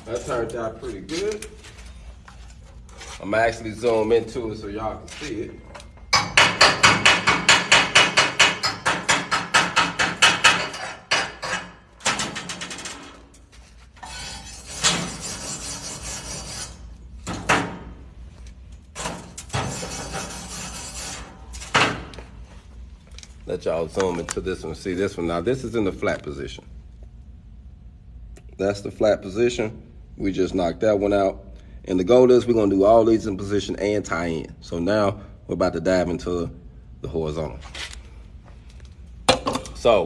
That turned out pretty good. I'm gonna actually zoom into it so y'all can see it. Let y'all zoom into this one. See this one now. This is in the flat position. That's the flat position. We just knocked that one out. And the goal is we're gonna do all these in position and tie in. So now we're about to dive into the horizontal. So